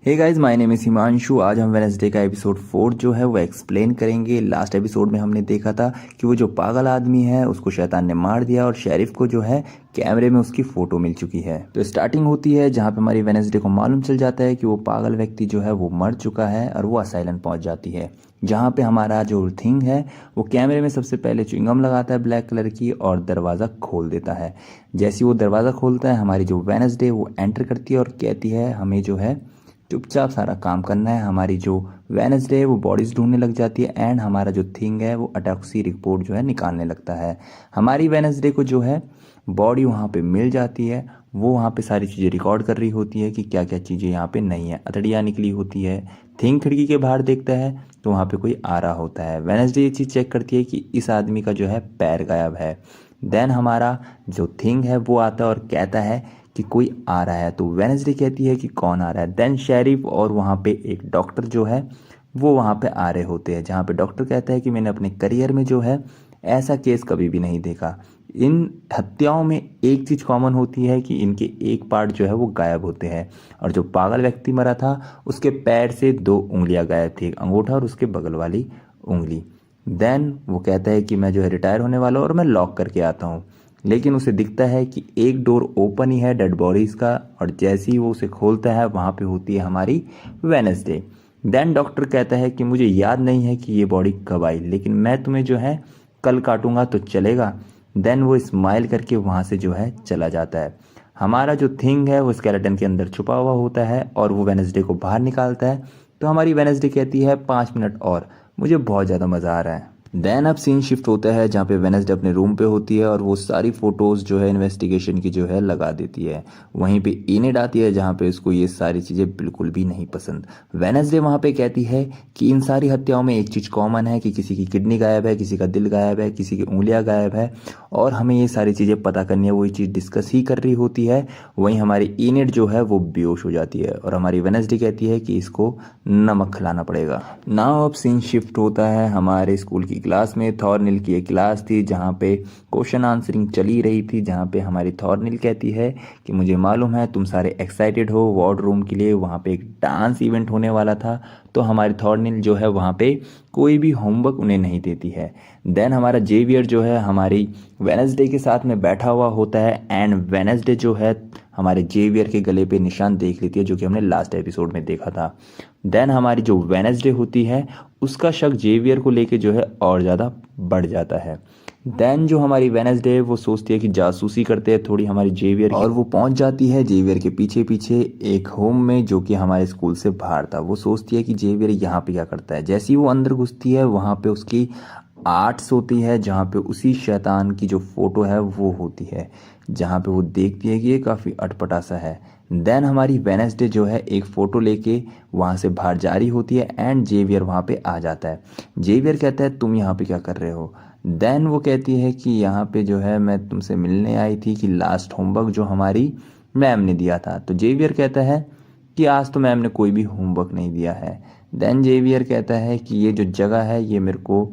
Hey guys, my name is Himanshu. आज हम Wednesday का एपिसोड 4 जो है वो एक्सप्लेन करेंगे। लास्ट एपिसोड में हमने देखा था कि वो जो पागल आदमी है उसको शैतान ने मार दिया और शेरिफ को जो है कैमरे में उसकी फोटो मिल चुकी है। तो स्टार्टिंग होती है जहाँ पे हमारी वेडनेसडे को मालूम चल जाता है कि वो पागल व्यक्ति जो है वो मर चुका है और वो असाइलम पहुंच जाती है, जहाँ पे हमारा जो थिंग है वो कैमरे में सबसे पहले च्युइंगम लगाता है ब्लैक कलर की और दरवाज़ा खोल देता है। जैसे वो दरवाज़ा खोलता है हमारी जो वेडनेसडे वो एंटर करती है और कहती है हमें जो है चुपचाप सारा काम करना है। हमारी जो वेडनेसडे है वो बॉडीज़ ढूंढने लग जाती है एंड हमारा जो थिंग है वो अटॉक्सी रिपोर्ट जो है निकालने लगता है। हमारी वेडनेसडे को जो है बॉडी वहाँ पे मिल जाती है। वो वहाँ पे सारी चीज़ें रिकॉर्ड कर रही होती है कि क्या क्या चीज़ें यहाँ पे नहीं है। अतड़ियाँ निकली होती है। थिंग खिड़की के बाहर देखता है तो वहाँ पे कोई आ रहा होता है। वेडनेसडे ये चीज़ चेक करती है कि इस आदमी का जो है पैर गायब है। देन हमारा जो थिंग है वो आता है और कहता है कि कोई आ रहा है। तो वेडनेसडे कहती है कि कौन आ रहा है। देन शेरिफ और वहाँ पे एक डॉक्टर जो है वो वहाँ पे आ रहे होते हैं, जहाँ पे डॉक्टर कहता है कि मैंने अपने करियर में जो है ऐसा केस कभी भी नहीं देखा। इन हत्याओं में एक चीज़ कॉमन होती है कि इनके एक पार्ट जो है वो गायब होते हैं और जो पागल व्यक्ति मरा था उसके पैर से 2 उंगलियां गायब थी, एक अंगूठा और उसके बगल वाली उंगली। देन वो कहता है कि मैं जो है रिटायर होने वाला हूँ और मैं लॉक करके आता हूँ, लेकिन उसे दिखता है कि एक डोर ओपन ही है डेड बॉडीज़ का और जैसे ही वो उसे खोलता है वहाँ पे होती है हमारी वेडनेसडे। देन डॉक्टर कहता है कि मुझे याद नहीं है कि ये बॉडी कब आई, लेकिन मैं तुम्हें जो है कल काटूंगा तो चलेगा। देन वो स्माइल करके वहाँ से जो है चला जाता है। हमारा जो थिंग है वो स्केलेटन के अंदर छुपा हुआ होता है और वो वेडनेसडे को बाहर निकालता है। तो हमारी वेडनेसडे कहती है 5 मिनट और, मुझे बहुत ज़्यादा मज़ा आ रहा है। देन अब सीन शिफ्ट होता है जहाँ पे वेडनेसडे अपने रूम पे होती है और वो सारी फोटोज़ जो है इन्वेस्टिगेशन की जो है लगा देती है। वहीं पे इनेड आती है जहाँ पे उसको ये सारी चीज़ें बिल्कुल भी नहीं पसंद। वेडनेसडे वहाँ पे कहती है कि इन सारी हत्याओं में एक चीज़ कॉमन है कि किसी की किडनी गायब है, किसी का दिल गायब है, किसी की उंगलियाँ गायब है और हमें ये सारी चीज़ें पता करनी है। वो ये चीज़ डिस्कस ही कर रही होती है। वहीं हमारी इनेड जो है वो बेहोश हो जाती है और हमारी वेडनेसडे कहती है कि इसको नमक खिलाना पड़ेगा। नाउ अब सीन शिफ्ट होता है हमारे स्कूल की क्लास में। थॉर्निल की एक क्लास थी जहाँ पे क्वेश्चन आंसरिंग चली रही थी, जहाँ पे हमारी थॉर्निल कहती है कि मुझे मालूम है तुम सारे एक्साइटेड हो वार्ड रूम के लिए, वहाँ पे एक डांस इवेंट होने वाला था। तो हमारी थॉर्निल जो है वहाँ पे कोई भी होमवर्क उन्हें नहीं देती है। देन हमारा जेवियर जो है हमारी वेडनेसडे के साथ में बैठा हुआ होता है एंड वेडनेसडे जो है हमारे जेवियर के गले पे निशान देख लेती है, जो कि हमने लास्ट एपिसोड में देखा था। देन हमारी जो वेडनेसडे होती है उसका शक जेवियर को लेके जो है और ज़्यादा बढ़ जाता है। देन जो हमारी वेडनेसडे वो सोचती है कि जासूसी करते हैं थोड़ी हमारी जेवियर की, और वो पहुंच जाती है जेवियर के पीछे पीछे एक होम में जो कि हमारे स्कूल से बाहर था। वो सोचती है कि जेवियर यहाँ पे क्या करता है। जैसे ही वो अंदर घुसती है वहाँ पे उसकी आर्ट्स होती है, जहाँ पे उसी शैतान की जो फोटो है वो होती है, जहाँ पे वो देखती है कि ये काफ़ी अटपटा सा है। देन हमारी वेडनेसडे जो है एक फ़ोटो लेके वहाँ से बाहर जा रही होती है एंड जेवियर वहाँ पे आ जाता है। जेवियर कहता है तुम यहाँ पे क्या कर रहे हो। देन वो कहती है कि यहाँ पे जो है मैं तुमसे मिलने आई थी कि लास्ट होमवर्क जो हमारी मैम ने दिया था। तो जेवियर कहता है कि आज तो मैम ने कोई भी होमवर्क नहीं दिया है। देन जेवियर कहता है कि ये जो जगह है ये मेरे को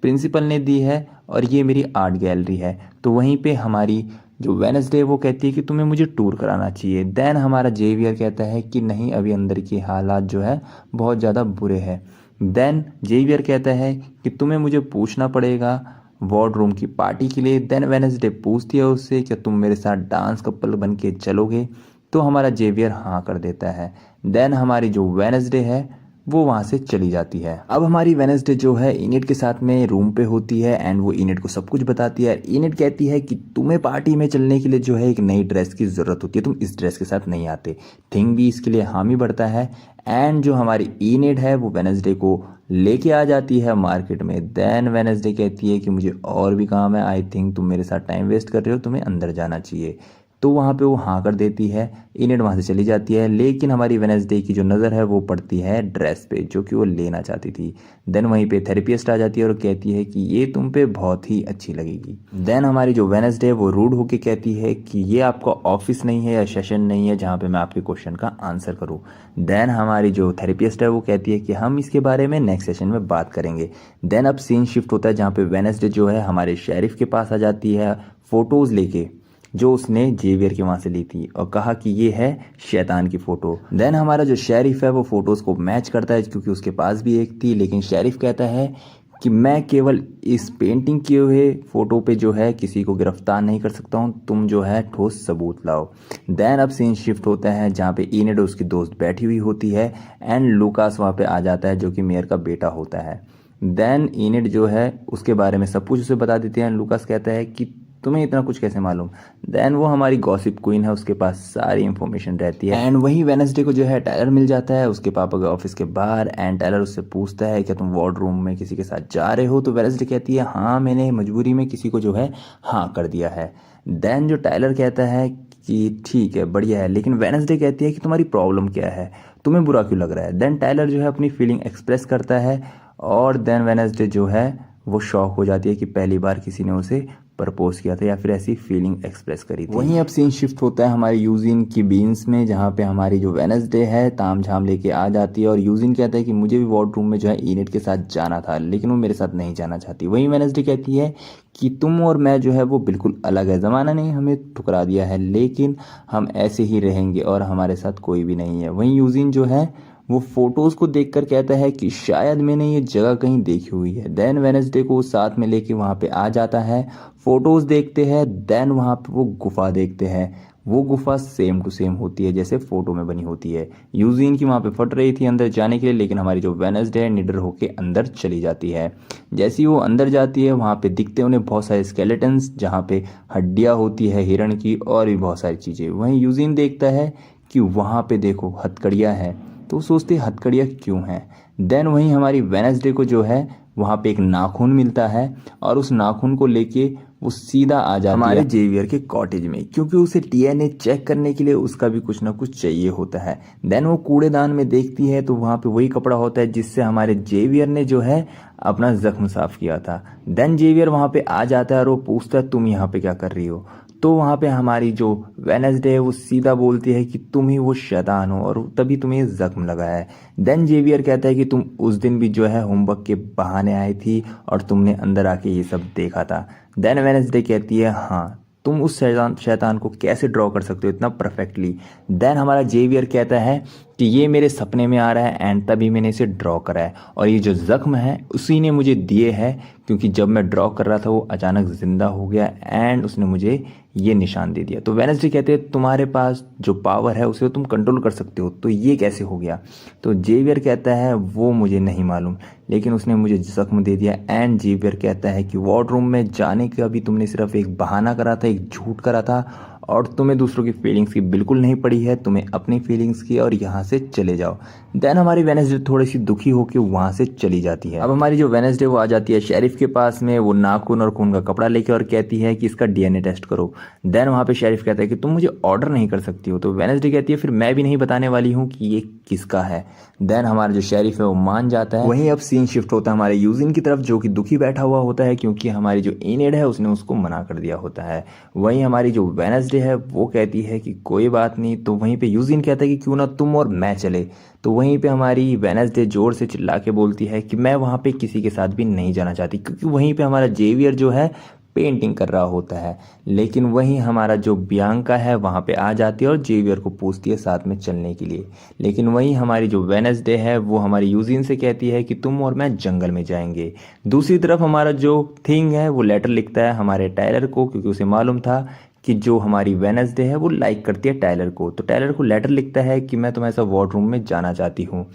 प्रिंसिपल ने दी है और ये मेरी आर्ट गैलरी है। तो वहीं पे हमारी जो वेडनेसडे वो कहती है कि तुम्हें मुझे टूर कराना चाहिए। देन हमारा जेवियर कहता है कि नहीं, अभी अंदर की हालात जो है बहुत ज़्यादा बुरे हैं। देन जेवियर कहता है कि तुम्हें मुझे पूछना पड़ेगा वार्ड रूम की पार्टी के लिए। देन वेडनेसडे पूछती है उससे कि तुम मेरे साथ डांस कपल बन के चलोगे। तो हमारा जेवियर हाँ कर देता है। देन हमारी जो वेडनेसडे है वो वहाँ से चली जाती है। अब हमारी वेडनेसडे जो है इनेड के साथ में रूम पे होती है एंड वो इनेड को सब कुछ बताती है। इनेड कहती है कि तुम्हें पार्टी में चलने के लिए जो है एक नई ड्रेस की ज़रूरत होती है, तुम इस ड्रेस के साथ नहीं आते। थिंग भी इसके लिए हामी बढ़ता है एंड जो हमारी इनेड है वो वेडनेसडे को लेके आ जाती है मार्केट में। देन वेडनेसडे कहती है कि मुझे और भी काम है, आई थिंक तुम मेरे साथ टाइम वेस्ट कर रहे हो, तुम्हें अंदर जाना चाहिए। तो वहाँ पे वो हाँ कर देती है। इनेड वहाँ से चली जाती है, लेकिन हमारी वेडनेसडे की जो नज़र है वो पड़ती है ड्रेस पे जो कि वो लेना चाहती थी। देन वहीं पे थेरेपिस्ट आ जाती है और कहती है कि ये तुम पे बहुत ही अच्छी लगेगी। देन हमारी जो वेडनेसडे है वो रूड होके कहती है कि ये आपका ऑफिस नहीं है या सेशन नहीं है जहाँ पे मैं आपके क्वेश्चन का आंसर करूँ। देन हमारी जो थेरेपिस्ट है वो कहती है कि हम इसके बारे में नेक्स्ट सेशन में बात करेंगे। देन अब सीन शिफ्ट होता है जहाँ पे वेडनेसडे जो है हमारे शेरिफ के पास आ जाती है फ़ोटोज़ लेके। जो उसने जेवियर के वहाँ से ली थी और कहा कि ये है शैतान की फ़ोटो। देन हमारा जो शेरिफ है वो फ़ोटोज़ को मैच करता है क्योंकि उसके पास भी एक थी, लेकिन शेरिफ कहता है कि मैं केवल इस पेंटिंग किए हुए फ़ोटो पे जो है किसी को गिरफ्तार नहीं कर सकता हूँ, तुम जो है ठोस सबूत लाओ। देन अब सीन शिफ्ट होता है जहाँ पे इनेड उसकी दोस्त बैठी हुई होती है एंड लूकास वहाँ पे आ जाता है जो कि मेयर का बेटा होता है। देन इनेड जो है उसके बारे में सब कुछ उसे बता देते हैं। लूकास कहता है कि तुम्हें इतना कुछ कैसे मालूम। देन वो हमारी गॉसिप क्वीन है, उसके पास सारी इंफॉर्मेशन रहती है। एंड वही वेडनेसडे को जो है टायलर मिल जाता है उसके पापा के ऑफिस के बाहर एंड टायलर उससे पूछता है क्या तुम वार्ड रूम में किसी के साथ जा रहे हो। तो वेडनेसडे कहती है हाँ, मैंने मजबूरी में किसी को जो है हाँ कर दिया है। देन जो टायलर कहता है कि ठीक है, बढ़िया है, लेकिन वेडनेसडे कहती है कि तुम्हारी प्रॉब्लम क्या है, तुम्हें बुरा क्यों लग रहा है। देन टायलर जो है अपनी फीलिंग एक्सप्रेस करता है और देन वेडनेसडे जो है वो शॉक हो जाती है कि पहली बार किसी ने उसे प्रपोज किया था या फिर ऐसी फीलिंग एक्सप्रेस करी थी। वहीं अब सीन शिफ्ट होता है हमारे यूजिन की बीन्स में जहाँ पे हमारी जो वेडनेसडे है ताम झाम लेके आ जाती है और यूजिन कहता है कि मुझे भी वार्ड रूम में जो है इनेड के साथ जाना था लेकिन वो मेरे साथ नहीं जाना चाहती। वहीं वेडनेसडे कहती है कि तुम और मैं जो है वो बिल्कुल अलग है, ज़माना ने हमें ठुकरा दिया है लेकिन हम ऐसे ही रहेंगे और हमारे साथ कोई भी नहीं है। वहीं यूजिन जो है वो फोटोज को देखकर कहता है कि शायद मैंने ये जगह कहीं देखी हुई है। देन वेडनेसडे को साथ में लेके वहाँ पे आ जाता है, फोटोज देखते हैं। देन वहाँ पे वो गुफा देखते हैं, वो गुफा सेम टू सेम होती है जैसे फोटो में बनी होती है। यूजीन की वहाँ पे फट रही थी अंदर जाने के लिए, लेकिन हमारी जो वेडनेसडे है निडर होके अंदर चली जाती है। जैसे ही वो अंदर जाती है वहाँ पे दिखते हैं उन्हें बहुत सारे स्केलेटन्स जहाँ पे हड्डियाँ होती है हिरण की और भी बहुत सारी चीज़ें। वहीं यूजीन देखता है कि वहाँ पे देखो हथकड़ियाँ हैं, तो सोचते हथकड़ियाँ क्यों हैं। देन वहीं हमारी वेडनेसडे को जो है वहाँ पे एक नाखून मिलता है और उस नाखून को लेके वो सीधा आ जाती है हमारे जेवियर के कॉटेज में क्योंकि उसे डीएनए चेक करने के लिए उसका भी कुछ ना कुछ चाहिए होता है। देन वो कूड़ेदान में देखती है तो वहाँ पे वही कपड़ा होता है जिससे हमारे जेवियर ने जो है अपना जख्म साफ किया था। देन जेवियर वहाँ पे आ जाता है और वो पूछता है तुम यहाँ पे क्या कर रही हो। तो वहाँ पे हमारी जो वेडनेसडे है वो सीधा बोलती है कि तुम ही वो शैतान हो और तभी तुम्हें जख्म लगा है। देन जेवियर कहता है कि तुम उस दिन भी जो है होमवर्क के बहाने आई थी और तुमने अंदर आके ये सब देखा था। देन वेडनेसडे कहती है हाँ, तुम उस शैतान को कैसे ड्रॉ कर सकते हो इतना परफेक्टली। देन हमारा जेवियर कहता है कि ये मेरे सपने में आ रहा है एंड तभी मैंने इसे ड्रॉ करा है और ये जो जख्म है उसी ने मुझे दिए है क्योंकि जब मैं ड्रॉ कर रहा था वो अचानक ज़िंदा हो गया एंड उसने मुझे ये निशान दे दिया। तो वेडनेसडे कहते हैं तुम्हारे पास जो पावर है उसे तुम कंट्रोल कर सकते हो, तो ये कैसे हो गया। तो जेवियर कहता है वो मुझे नहीं मालूम लेकिन उसने मुझे जख्म दे दिया। एंड जेवियर कहता है कि वार्ड रूम में जाने का भी तुमने सिर्फ एक बहाना करा था, एक झूठ करा था और तुम्हें दूसरों की फीलिंग्स की बिल्कुल नहीं पड़ी है, तुम्हें अपनी फीलिंग्स की और यहाँ से चले जाओ। देन हमारी वेडनेसडे थोड़ी सी दुखी होकर वहाँ से चली जाती है। अब हमारी जो वेडनेसडे वो आ जाती है शेरिफ के पास में, वो नाखून और खून का कपड़ा लेके और कहती है कि इसका डीएनए टेस्ट करो। देन वहाँ पे शेरिफ कहता है कि तुम मुझे ऑर्डर नहीं कर सकती हो। तो वेडनेसडे कहती है फिर मैं भी नहीं बताने वाली हूँ कि ये किसका है। देन हमारा जो शेरिफ है वो मान जाता है। वहीं अब सीन शिफ्ट होता है हमारे यूजिन की तरफ जो कि दुखी बैठा हुआ होता है क्योंकि हमारी जो इनेड है उसने उसको मना कर दिया होता है। वहीं हमारी जो वेडनेसडे है वो कहती है कि कोई बात नहीं। तो वहीं पे यूजिन कहता है कि क्यों ना तुम और मैं चले। तो वहीं पे हमारी वेडनेसडे जोर से चिल्ला के बोलती है कि मैं वहाँ पे किसी के साथ भी नहीं जाना चाहती क्योंकि वहीं पे हमारा जेवियर जो है पेंटिंग कर रहा होता है। लेकिन वहीं हमारा जो बियांका है वहाँ पे आ जाती है और जेवियर को पूछती है साथ में चलने के लिए। लेकिन वहीं हमारी जो वेडनेसडे है वो हमारी यूजिन से कहती है कि तुम और मैं जंगल में जाएंगे। दूसरी तरफ हमारा जो थिंग है वो लेटर लिखता है हमारे टायलर को क्योंकि उसे मालूम था कि जो हमारी वेडनेसडे है वो लाइक करती है टायलर को। तो टायलर को लेटर लिखता है कि मैं तुम्हें ऐसा वार्ड रूम में जाना चाहती हूँ।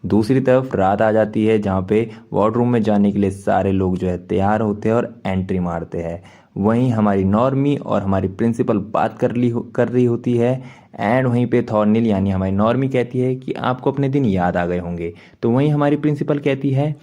दूसरी तरफ रात आ जाती है जहाँ पे वार्ड रूम में जाने के लिए सारे लोग जो है तैयार होते हैं और एंट्री मारते हैं। वहीं हमारी नॉर्मी और हमारी प्रिंसिपल बात कर रही होती है एंड वहीं पे थॉर्निल यानी हमारी नॉर्मी कहती है कि आपको अपने दिन याद आ गए होंगे। तो वहीं हमारी प्रिंसिपल कहती है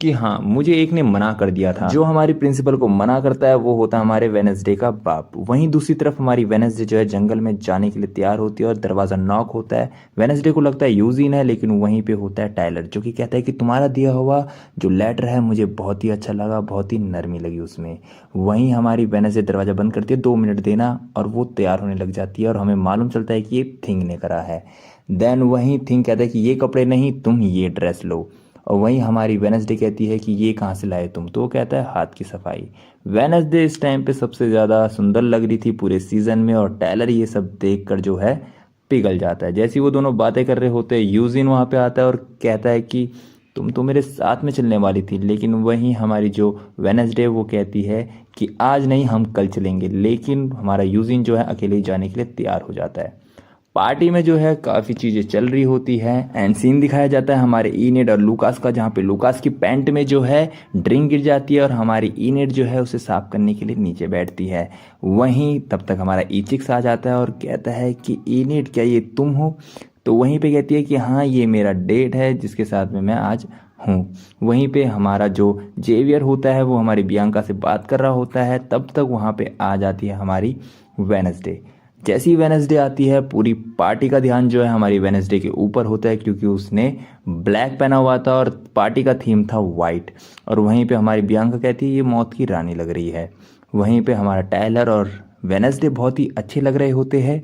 कि हाँ, मुझे एक ने मना कर दिया था। जो हमारी प्रिंसिपल को मना करता है वो होता है हमारे वेडनेसडे का बाप। वहीं दूसरी तरफ हमारी वेडनेसडे जो है जंगल में जाने के लिए तैयार होती है और दरवाज़ा नॉक होता है। वेडनेसडे को लगता है यूजिन है लेकिन वहीं पे होता है टायलर जो कि कहता है कि तुम्हारा दिया हुआ जो लेटर है मुझे बहुत ही अच्छा लगा, बहुत ही नरमी लगी उसमें। वहीं हमारी वेडनेसडे दरवाज़ा बंद करती है 2 मिनट देना और वो तैयार होने लग जाती है और हमें मालूम चलता है कि ये थिंग ने करा है। देन वहीं थिंग कहता है कि ये कपड़े नहीं, तुम ये ड्रेस लो और वहीं हमारी वेनसडे कहती है कि ये कहाँ से लाए तुम, तो वो कहता है हाथ की सफाई। वेनसडे इस टाइम पे सबसे ज़्यादा सुंदर लग रही थी पूरे सीज़न में, और टायलर ये सब देख कर जो है पिघल जाता है। जैसे ही वो दोनों बातें कर रहे होते हैं, यूजिन वहाँ पे आता है और कहता है कि तुम तो मेरे साथ में चलने वाली थी। लेकिन वहीं हमारी जो वेनसडे वो कहती है कि आज नहीं, हम कल चलेंगे। लेकिन हमारा यूजिन जो है अकेले ही जाने के लिए तैयार हो जाता है। पार्टी में जो है काफ़ी चीज़ें चल रही होती है एंड सीन दिखाया जाता है हमारे इनेड और लूकास का, जहाँ पे लूकास की पैंट में जो है ड्रिंक गिर जाती है और हमारी इनेड जो है उसे साफ करने के लिए नीचे बैठती है। वहीं तब तक हमारा इचिक्स आ जाता है और कहता है कि इनेड क्या ये तुम हो? तो वहीं पे कहती है कि हाँ, ये मेरा डेट है जिसके साथ में मैं आज हूँ। वहीं पे हमारा जो जेवियर होता है वो हमारी बियांका से बात कर रहा होता है। तब तक वहाँ पे आ जाती है हमारी वेनसडे। जैसी वेनसडे आती है, पूरी पार्टी का ध्यान जो है हमारी वेनसडे के ऊपर होता है, क्योंकि उसने ब्लैक पहना हुआ था और पार्टी का थीम था वाइट। और वहीं पे हमारी बियांका कहती है ये मौत की रानी लग रही है। वहीं पे हमारा टायलर और वेनसडे बहुत ही अच्छे लग रहे होते हैं।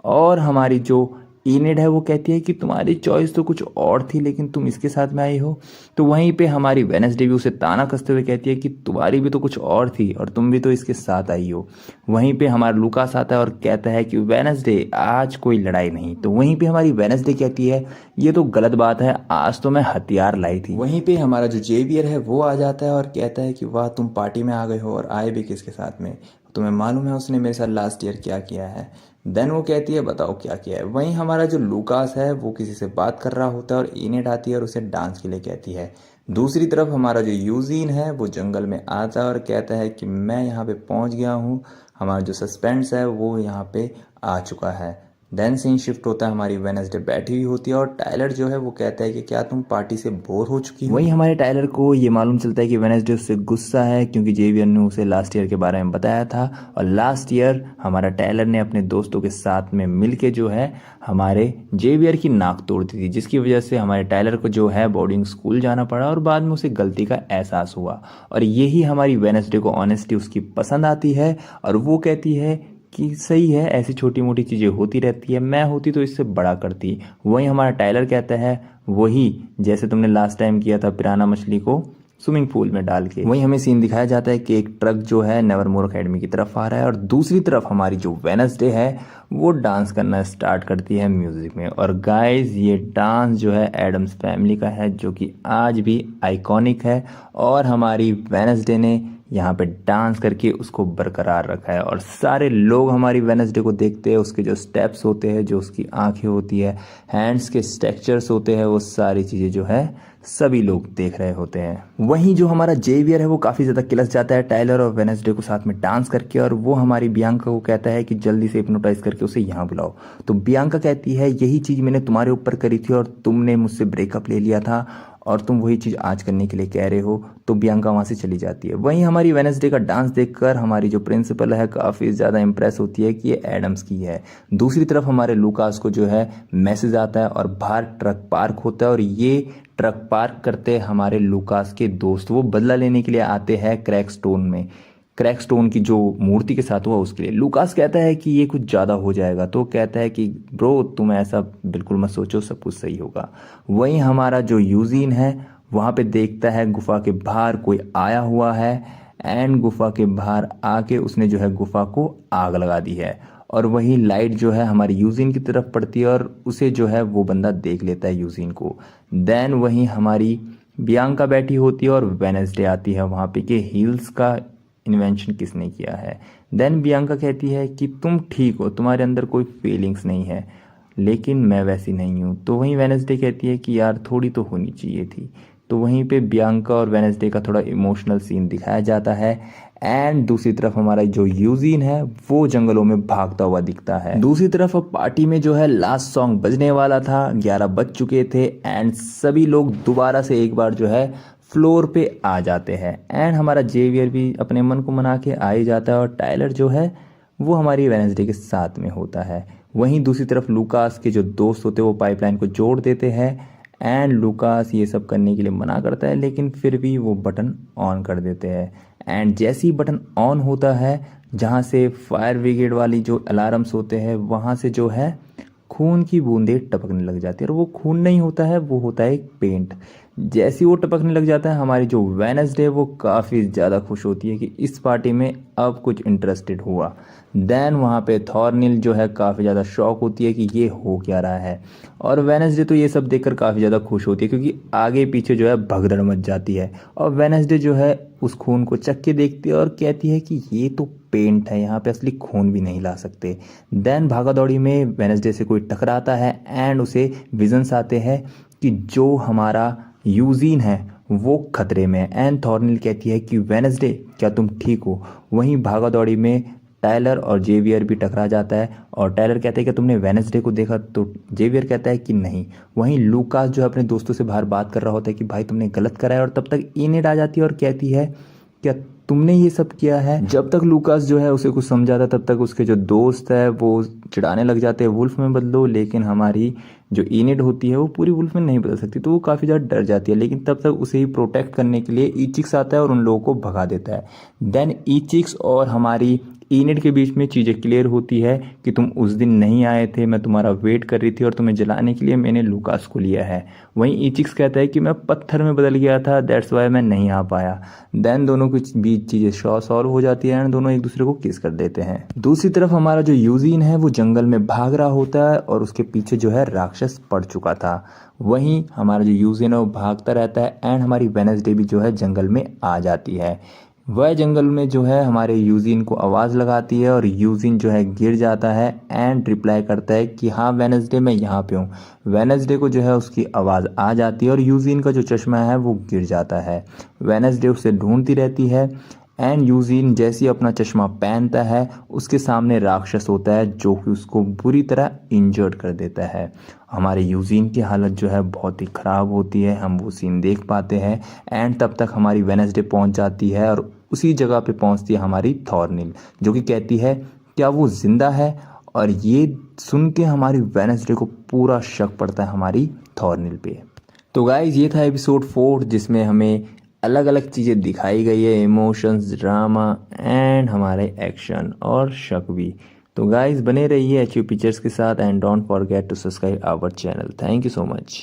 और हमारी जो इनेड है वो कहती है कि तुम्हारी चॉइस तो कुछ और थी, लेकिन तुम इसके साथ में आई हो। तो वहीं पे हमारी वेनसडे भी उसे ताना कसते हुए कहती है कि तुम्हारी भी तो कुछ और थी और तुम भी तो इसके साथ आई हो। वहीं पे हमारा लूकास आता है और कहता है कि वेनसडे आज कोई लड़ाई नहीं। तो वहीं पे हमारी वेनसडे कहती है ये तो गलत बात है, आज तो मैं हथियार लाई थी। वहीं पे हमारा जो जेवियर है वो आ जाता है और कहता है कि वाह, तुम पार्टी में आ गए हो और आए भी किसके साथ में? तुम्हें मालूम है उसने मेरे साथ लास्ट ईयर क्या किया है? देन वो कहती है बताओ क्या किया है। वहीं हमारा जो लूकास है वो किसी से बात कर रहा होता है और इनेड आती है और उसे डांस के लिए कहती है। दूसरी तरफ हमारा जो यूजीन है वो जंगल में आता है और कहता है कि मैं यहाँ पे पहुँच गया हूँ, हमारा जो सस्पेंस है वो यहाँ पे आ चुका है। देन सीन शिफ्ट होता है, हमारी वेनसडे बैठी हुई होती है और टायलर जो है वो कहता है कि क्या तुम पार्टी से बोर हो चुकी हो? वहीं हमारे टायलर को ये मालूम चलता है कि वेनसडे उससे गुस्सा है, क्योंकि जेवियर ने उसे लास्ट ईयर के बारे में बताया था। और लास्ट ईयर हमारा टायलर ने अपने दोस्तों के साथ में मिल के जो है हमारे जेवियर की नाक तोड़ दी थी, जिसकी वजह से हमारे टायलर को जो है बोर्डिंग स्कूल जाना पड़ा और बाद में उसे गलती का एहसास हुआ। और यही हमारी वेनसडे को ऑनेस्टी उसकी पसंद आती है और वो कहती है कि सही है, ऐसी छोटी मोटी चीज़ें होती रहती है, मैं होती तो इससे बड़ा करती। वहीं हमारा टायलर कहता है वही जैसे तुमने लास्ट टाइम किया था पिराना मछली को स्विमिंग पूल में डाल के। वहीं हमें सीन दिखाया जाता है कि एक ट्रक जो है नेवरमोर अकेडमी की तरफ आ रहा है और दूसरी तरफ हमारी जो वेनसडे है वो डांस करना स्टार्ट करती है म्यूजिक में। और गाइस, ये डांस जो है एडम्स फैमिली का है, जो कि आज भी आइकॉनिक है और हमारी वेनसडे ने यहाँ पे डांस करके उसको बरकरार रखा है। और सारे लोग हमारी वेनसडे को देखते हैं, उसके जो स्टेप्स होते हैं, जो उसकी आंखें होती है, हैंड्स के स्ट्रक्चर्स होते हैं, वो सारी चीज़ें जो है सभी लोग देख रहे होते हैं। वहीं जो हमारा जेवियर है वो काफ़ी ज़्यादा किलस जाता है टायलर और वेनसडे को साथ में डांस करके, और वो हमारी बियांका को कहता है कि जल्दी से हिप्नोटाइज करके उसे यहाँ बुलाओ। तो बियांका कहती है यही चीज़ मैंने तुम्हारे ऊपर करी थी और तुमने मुझसे ब्रेकअप ले लिया था और तुम वही चीज़ आज करने के लिए कह रहे हो। तो बियांका वहाँ से चली जाती है। वहीं हमारी वेनसडे का डांस देखकर हमारी जो प्रिंसिपल है काफ़ी ज़्यादा इंप्रेस होती है कि ये एडम्स की है। दूसरी तरफ हमारे लूकास को जो है मैसेज आता है और बाहर ट्रक पार्क होता है और ये ट्रक पार्क करते हमारे लूकास के दोस्त वो बदला लेने के लिए आते हैं क्रैकस्टोन में। क्रैकस्टोन की जो मूर्ति के साथ हुआ उसके लिए लूकास कहता है कि ये कुछ ज़्यादा हो जाएगा, तो कहता है कि ब्रो तुम ऐसा बिल्कुल मत सोचो, सब कुछ सही होगा। वहीं हमारा जो यूजीन है वहाँ पे देखता है गुफा के बाहर कोई आया हुआ है एंड गुफा के बाहर आके उसने जो है गुफा को आग लगा दी है। और वही लाइट जो है हमारी यूजीन की तरफ पड़ती है और उसे जो है वो बंदा देख लेता है यूजीन को। देन वहीं हमारी बियांका बैठी होती है और वेनसडे आती है वहाँ पे कि हील्स का इन्वेंशन किसने किया है। देन बियांका कहती है कि तुम ठीक हो, तुम्हारे अंदर कोई फीलिंग्स नहीं है, लेकिन मैं वैसी नहीं हूँ। तो वहीं वेनसडे कहती है कि यार थोड़ी तो होनी चाहिए थी। तो वहीं पे बियांका और वेनसडे का थोड़ा इमोशनल सीन दिखाया जाता है एंड दूसरी तरफ हमारा जो यूजीन है वो जंगलों में भागता हुआ दिखता है। दूसरी तरफ अब पार्टी में जो है लास्ट सॉन्ग बजने वाला था, 11 बज चुके थे एंड सभी लोग दोबारा से एक बार जो है फ्लोर पे आ जाते हैं एंड हमारा जेवियर भी अपने मन को मना के आ ही जाता है और टायलर जो है वो हमारी वेनसडे के साथ में होता है। वहीं दूसरी तरफ लूकास के जो दोस्त होते हैं वो पाइपलाइन को जोड़ देते हैं एंड लूकास ये सब करने के लिए मना करता है, लेकिन फिर भी वो बटन ऑन कर देते हैं एंड जैसे ही बटन ऑन होता है जहाँ से फायर ब्रिगेड वाली जो अलार्म्स होते हैं वहाँ से जो है खून की बूंदें टपकने लग जाती है और वो खून नहीं होता है, वो होता है एक पेंट। जैसे ही वो टपकने लग जाता है हमारी जो वेडनेसडे वो काफ़ी ज़्यादा खुश होती है कि इस पार्टी में अब कुछ इंटरेस्टेड हुआ। देन वहाँ पे थॉर्निल जो है काफ़ी ज़्यादा शॉक होती है कि ये हो क्या रहा है, और वेडनेसडे तो ये सब देखकर काफ़ी ज़्यादा खुश होती है क्योंकि आगे पीछे जो है भगदड़ मच जाती है। और वेडनेसडे जो है उस खून को चख के देखती है और कहती है कि ये तो पेंट है, यहाँ पे असली खून भी नहीं ला सकते। देन भागा दौड़ी में वेडनेसडे से कोई टकराता है एंड उसे विजन्स आते हैं कि जो हमारा यूजीन है वो खतरे में है। एंड थॉर्निल कहती है कि वेडनेसडे क्या तुम ठीक हो। वहीं भागा दौड़ी में टायलर और जेवियर भी टकरा जाता है और टायलर कहता है कि तुमने वेडनेसडे को देखा, तो जेवियर कहता है कि नहीं। वहीं लूकास जो है अपने दोस्तों से बाहर बात कर रहा होता है कि भाई तुमने गलत करा है, और तब तक इनेड आ जाती है और कहती है क्या तुमने ये सब किया है। जब तक लूकास जो है उसे कुछ समझाता तब तक उसके जो दोस्त है वो चिढ़ाने लग जाते हैं वुल्फ में बदलो, लेकिन हमारी जो इनिड होती है वो पूरी वुल्फ में नहीं बदल सकती, तो वो काफ़ी ज़्यादा डर जाती है। लेकिन तब तक उसे ही प्रोटेक्ट करने के लिए ईचिक्स आता है और उन लोगों को भगा देता है। देन ईचिक्स और हमारी इनिड के बीच में चीज़ें क्लियर होती है कि तुम उस दिन नहीं आए थे, मैं तुम्हारा वेट कर रही थी और तुम्हें जलाने के लिए मैंने लूकास को लिया है। वहीं ईचिक्स कहता है कि मैं पत्थर में बदल गया था, दैट्स वाई मैं नहीं आ पाया। देन दोनों के बीच चीज़ें सॉल्व हो जाती है एंड दोनों एक दूसरे को किस कर देते हैं। दूसरी तरफ हमारा जो यूजीन है वो जंगल में भाग रहा होता है और उसके पीछे जो है राक्षस पड़ चुका था। वहीं हमारा जो यूजीन है वो भागता रहता है एंड हमारी वेडनेसडे भी जो है जंगल में आ जाती है। वह जंगल में जो है हमारे यूजीन को आवाज़ लगाती है और यूजीन जो है गिर जाता है एंड रिप्लाई करता है कि हाँ वेडनेसडे मैं यहाँ पे हूँ। वेडनेसडे को जो है उसकी आवाज़ आ जाती है और यूजीन का जो चश्मा है वो गिर जाता है। वेडनेसडे उसे ढूंढती रहती है एंड यूजीन जैसे ही अपना चश्मा पहनता है उसके सामने राक्षस होता है जो कि उसको बुरी तरह इंजर्ड कर देता है। हमारे यूजीन की हालत जो है बहुत ही ख़राब होती है, हम वो सीन देख पाते हैं। एंड तब तक हमारी वेडनेसडे पहुंच जाती है और उसी जगह पे पहुंचती है हमारी थॉर्निल, जो कि कहती है क्या वो जिंदा है। और ये सुन के हमारी वेडनेसडे को पूरा शक पड़ता है हमारी थॉर्निल पे। तो गाइज ये था एपिसोड 4 जिसमें हमें अलग अलग चीज़ें दिखाई गई है, इमोशंस, ड्रामा एंड हमारे एक्शन और शक भी। तो गाइज बने रहिए HU पिक्चर्स के साथ and don't forget to subscribe our channel. Thank you so much.